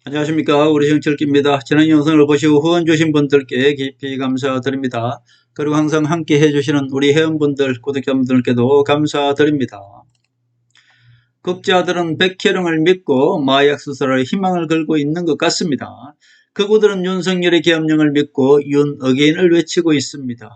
안녕하십니까. 우리 형철기입니다. 지난 영상을 보시고 후원 주신 분들께 깊이 감사드립니다. 그리고 항상 함께 해주시는 우리 회원분들, 구독자분들께도 감사드립니다. 극자들은 백혜령을 믿고 마약 수사를 희망을 걸고 있는 것 같습니다. 그구들은 윤석열의 계엄령을 믿고 윤어게인을 외치고 있습니다.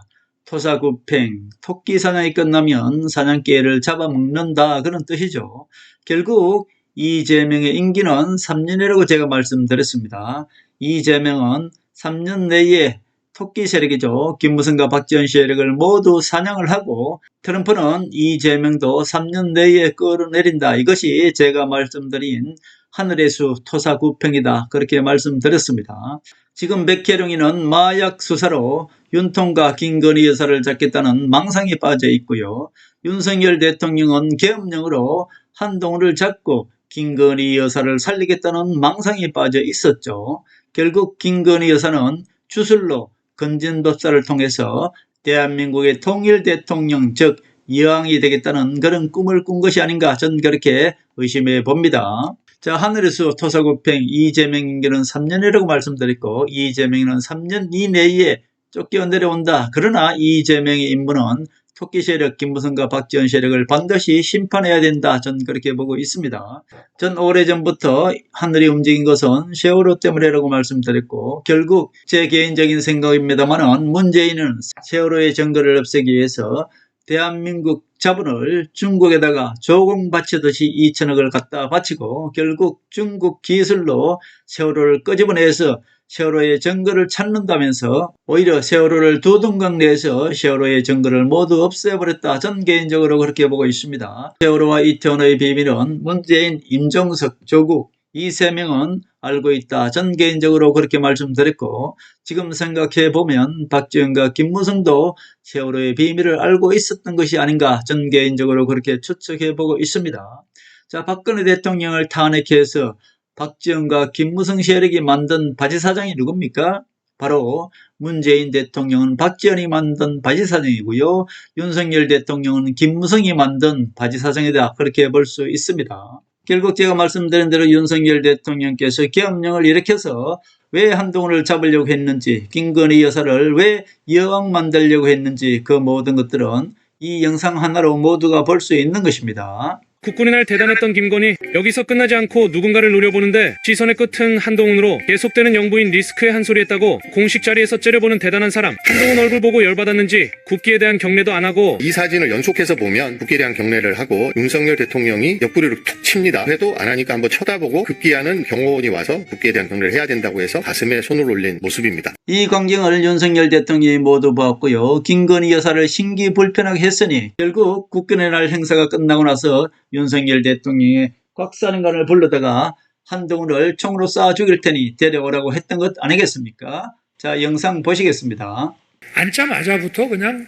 토사구팽, 토끼 사냥이 끝나면 사냥개를 잡아먹는다, 그런 뜻이죠. 결국 이재명의 임기는 3년이라고 제가 말씀드렸습니다. 이재명은 3년 내에 토끼 세력이죠. 김무성과 박지원 세력을 모두 사냥을 하고 트럼프는 이재명도 3년 내에 끌어내린다. 이것이 제가 말씀드린 하늘의 수 토사구팽이다. 그렇게 말씀드렸습니다. 지금 백혜령이는 마약 수사로 윤통과 김건희 여사를 잡겠다는 망상에 빠져 있고요. 윤석열 대통령은 계엄령으로 한동훈을 잡고 김건희 여사를 살리겠다는 망상에 빠져 있었죠. 결국 김건희 여사는 주술로 건진법사를 통해서 대한민국의 통일 대통령, 즉 여왕이 되겠다는 그런 꿈을 꾼 것이 아닌가, 저는 그렇게 의심해 봅니다. 자, 하늘에서 토사구팽 이재명 임기는 3년이라고 말씀드렸고 이재명은 3년 이내에 쫓겨 내려온다. 그러나 이재명의 임무는 토끼 세력 김무성과 박지원 세력을 반드시 심판해야 된다. 전 그렇게 보고 있습니다. 전 오래전부터 하늘이 움직인 것은 세월호 때문이라고 말씀드렸고 결국 제 개인적인 생각입니다만 문재인은 세월호의 증거를 없애기 위해서 대한민국 자본을 중국에다가 조공 바치듯이 2천억을 갖다 바치고 결국 중국 기술로 세월호를 끄집어내서 세월호의 증거를 찾는다면서 오히려 세월호를 두 동강 내에서 세월호의 증거를 모두 없애버렸다. 전 개인적으로 그렇게 보고 있습니다. 세월호와 이태원의 비밀은 문재인, 임종석, 조국 이 세 명은 알고 있다. 전 개인적으로 그렇게 말씀드렸고 지금 생각해보면 박지원과 김무성도 세월호의 비밀을 알고 있었던 것이 아닌가 전 개인적으로 그렇게 추측해보고 있습니다. 자, 박근혜 대통령을 탄핵해 해서 박지원과 김무성 세력이 만든 바지사장이 누굽니까? 바로 문재인 대통령은 박지원이 만든 바지사장이고요. 윤석열 대통령은 김무성이 만든 바지사장이다. 그렇게 볼 수 있습니다. 결국 제가 말씀드린 대로 윤석열 대통령께서 계엄령을 일으켜서 왜 한동훈을 잡으려고 했는지, 김건희 여사를 왜 여왕 만들려고 했는지 그 모든 것들은 이 영상 하나로 모두가 볼 수 있는 것입니다. 국군의 날 대단했던 김건희, 여기서 끝나지 않고 누군가를 노려보는데 시선의 끝은 한동훈으로 계속되는 영부인 리스크에 한 소리 했다고 공식 자리에서 째려보는 대단한 사람. 한동훈 얼굴 보고 열받았는지 국기에 대한 경례도 안 하고 이 사진을 연속해서 보면 국기에 대한 경례를 하고 윤석열 대통령이 옆구리를 툭 칩니다. 해도 안 하니까 한번 쳐다보고 급기야는 경호원이 와서 국기에 대한 경례를 해야 된다고 해서 가슴에 손을 올린 모습입니다. 이 광경을 윤석열 대통령이 모두 보았고요. 김건희 여사를 신기불편하게 했으니 결국 국군의 날 행사가 끝나고 나서 윤석열 대통령이 곽사령관을 불러다가 한동훈을 총으로 쏴 죽일 테니 데려오라고 했던 것 아니겠습니까? 자, 영상 보시겠습니다. 앉자마자부터 그냥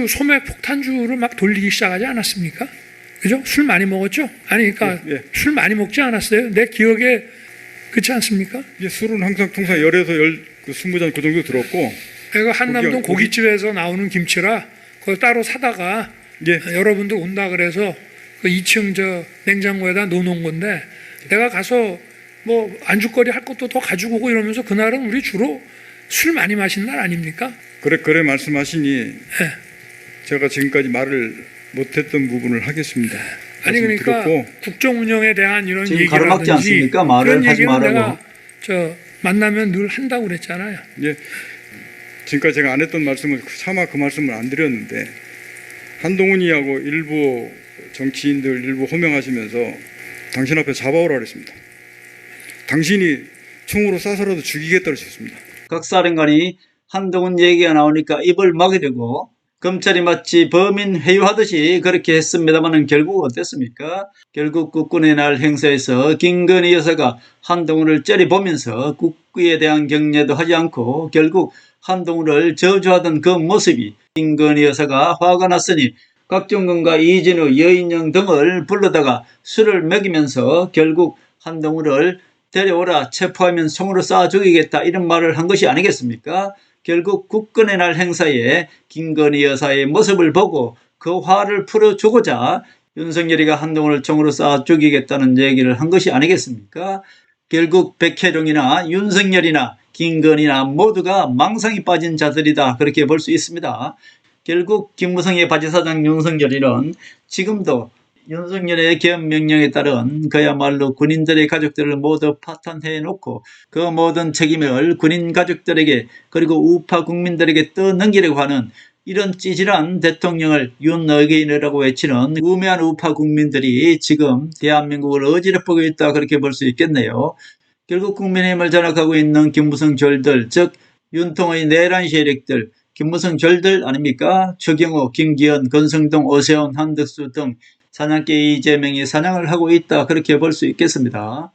소맥 폭탄주를 막 돌리기 시작하지 않았습니까? 그죠? 술 많이 먹었죠? 아니, 그러니까 술 많이 먹지 않았어요? 내 기억에 그렇지 않습니까? 술은 항상 통상 10에서 20잔 그 정도 들었고 내가 한남동 고깃집에서 나오는 김치라 그걸 따로 사다가 여러분들 온다 그래서 그 2층 저 냉장고에다 넣어놓은 건데 내가 가서 뭐 안주거리 할 것도 더 가지고 오고 이러면서 그날은 우리 주로 술 많이 마신 날 아닙니까? 그래 말씀하시니 제가 지금까지 말을 못했던 부분을 하겠습니다. 아니 그러니까 들었고. 국정 운영에 대한 이런 지금 가로막지 않습니까? 말을 하지 말라고. 내가 만나면 늘 한다고 그랬잖아요. 지금까지 제가 안 했던 말씀을 차마 그 말씀을 안 드렸는데 한동훈이하고 일부 정치인들 일부 호명하시면서 당신 앞에 잡아오라 그랬습니다. 당신이 총으로 쏴서라도 죽이겠다고 하셨습니다. 곽사령관이 한동훈 얘기가 나오니까 입을 막으려고 검찰이 마치 범인 회유하듯이 그렇게 했습니다만 결국 어땠습니까? 결국 국군의 날 행사에서 김건희 여사가 한동훈을 째려보면서 국기에 대한 경례도 하지 않고 결국 한동훈을 저주하던 그 모습이 김건희 여사가 화가 났으니 곽종근과 이진우, 여인영 등을 불러다가 술을 먹이면서 결국 한동훈을 데려오라, 체포하면 총으로 쏴 죽이겠다 이런 말을 한 것이 아니겠습니까? 결국 국군의 날 행사에 김건희 여사의 모습을 보고 그 화를 풀어주고자 윤석열이가 한동훈을 총으로 쏴 죽이겠다는 얘기를 한 것이 아니겠습니까? 결국 백혜룡이나 윤석열이나 김건희나 모두가 망상에 빠진 자들이다 그렇게 볼 수 있습니다. 결국 김무성의 바지사장 윤석열이는 지금도 윤석열의 계엄명령에 따른 그야말로 군인들의 가족들을 모두 파탄해놓고 그 모든 책임을 군인 가족들에게 그리고 우파 국민들에게 떠넘기려고 하는 이런 찌질한 대통령을 윤어게인이라고 외치는 우매한 우파 국민들이 지금 대한민국을 어지럽히고 있다 그렇게 볼 수 있겠네요. 결국 국민의힘을 장악하고 있는 김무성 졸들, 즉 윤통의 내란 세력들, 김무성 졸들 아닙니까? 최경호, 김기현, 권성동, 오세훈, 한덕수 등 사냥개 이재명이 사냥을 하고 있다 그렇게 볼 수 있겠습니다.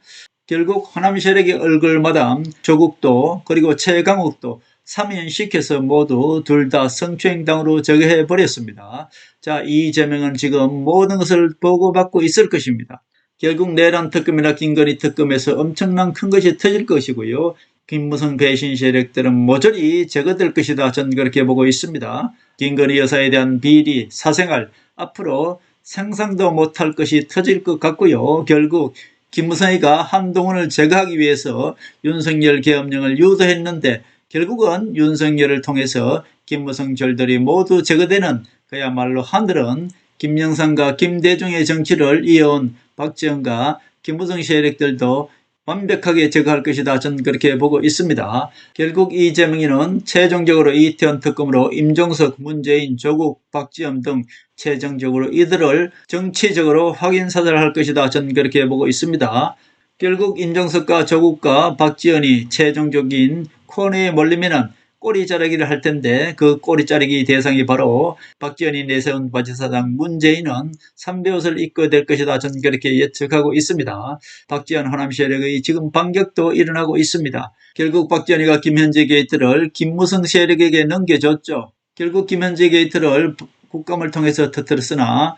결국 호남 세력의 얼굴마담 조국도 그리고 최강욱도 사면시켜서 모두 둘 다 성추행당으로 제거해버렸습니다. 자, 이재명은 지금 모든 것을 보고받고 있을 것입니다. 결국 내란 특검이나 김건희 특검에서 엄청난 큰 것이 터질 것이고요. 김무성 배신 세력들은 모조리 제거될 것이다. 저는 그렇게 보고 있습니다. 김건희 여사에 대한 비리, 사생활 앞으로 상상도 못할 것이 터질 것 같고요. 결국 김무성이가 한동훈을 제거하기 위해서 윤석열 계엄령을 유도했는데 결국은 윤석열을 통해서 김무성 절들이 모두 제거되는 그야말로 하늘은 김영삼과 김대중의 정치를 이어온 박지원과 김무성 세력들도 완벽하게 제거할 것이다. 저는 그렇게 보고 있습니다. 결국 이재명이는 최종적으로 이태원 특검으로 임종석, 문재인, 조국, 박지원 등 최종적으로 이들을 정치적으로 확인사살할 것이다. 저는 그렇게 보고 있습니다. 결국 임종석과 조국과 박지원이 최종적인 코너에 몰리면은 꼬리 자르기를 할 텐데 그 꼬리 자르기 대상이 바로 박지원이 내세운 바지사장 문재인은 삼배옷을 입고 될 것이다. 저는 그렇게 예측하고 있습니다. 박지원 호남 세력의 지금 반격도 일어나고 있습니다. 결국 박지원이가 김현재 게이트를 김무성 세력에게 넘겨줬죠. 결국 김현재 게이트를 국감을 통해서 터뜨렸으나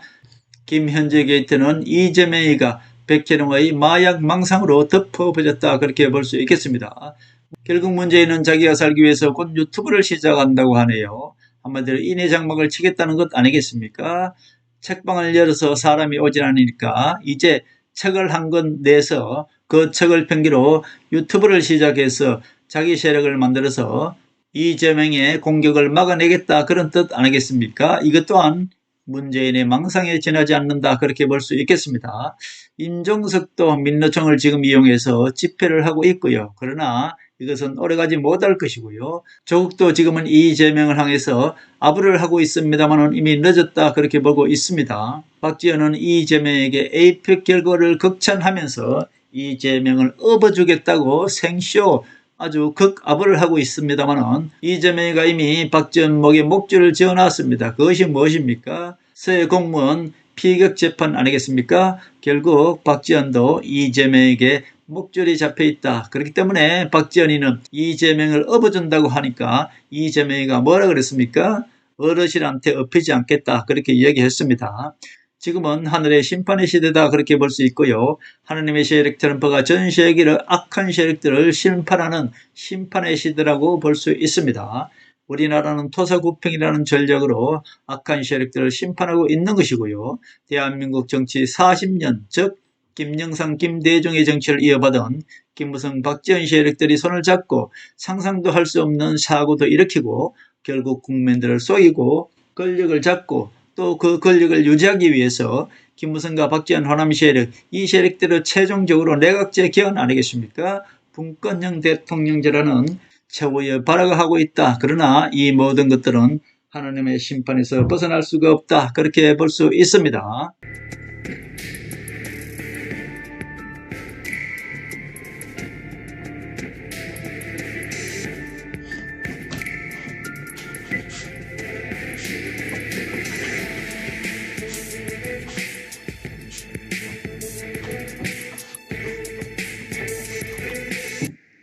김현재 게이트는 이재명이가 백혜룡의 마약 망상으로 덮어버렸다 그렇게 볼 수 있겠습니다. 결국 문재인은 자기가 살기 위해서 곧 유튜브를 시작한다고 하네요. 한마디로 인해 장막을 치겠다는 것 아니겠습니까? 책방을 열어서 사람이 오질 않으니까 이제 책을 한 권 내서 그 책을 핑계로 유튜브를 시작해서 자기 세력을 만들어서 이재명의 공격을 막아내겠다 그런 뜻 아니겠습니까? 이것 또한 문재인의 망상에 지나지 않는다 그렇게 볼 수 있겠습니다. 임종석도 민노총을 지금 이용해서 집회를 하고 있고요. 그러나 이것은 오래가지 못할 것이고요. 조국도 지금은 이재명을 향해서 아부를 하고 있습니다만 이미 늦었다 그렇게 보고 있습니다. 박지원은 이재명에게 에이펙 결과를 극찬하면서 이재명을 업어주겠다고 생쇼 아주 극아부를 하고 있습니다만 이재명이가 이미 박지원 목에 목줄을 지어놨습니다. 그것이 무엇입니까? 새 공무원 피격 재판 아니겠습니까? 결국 박지원도 이재명에게 목줄이 잡혀있다. 그렇기 때문에 박지원이는 이재명을 업어준다고 하니까 이재명이가 뭐라 그랬습니까? 어르신한테 업히지 않겠다. 그렇게 이야기했습니다. 지금은 하늘의 심판의 시대다 그렇게 볼 수 있고요. 하나님의 세력 트럼프가 전 세계를 악한 세력들을 심판하는 심판의 시대라고 볼 수 있습니다. 우리나라는 토사구팽이라는 전략으로 악한 세력들을 심판하고 있는 것이고요. 대한민국 정치 40년 즉 김영삼, 김대중의 정치를 이어받은 김무성, 박지원 세력들이 손을 잡고 상상도 할 수 없는 사고도 일으키고 결국 국민들을 속이고 권력을 잡고 또 그 권력을 유지하기 위해서 김무성과 박지원 호남 세력 이 세력들을 최종적으로 내각제 개헌 아니겠습니까? 분권형 대통령제라는 최후의 발악을 하고 있다. 그러나 이 모든 것들은 하나님의 심판에서 벗어날 수가 없다. 그렇게 볼 수 있습니다.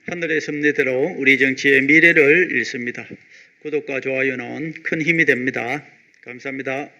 하늘의 섭리대로 우리 정치의 미래를 읽습니다. 구독과 좋아요는 큰 힘이 됩니다. 감사합니다.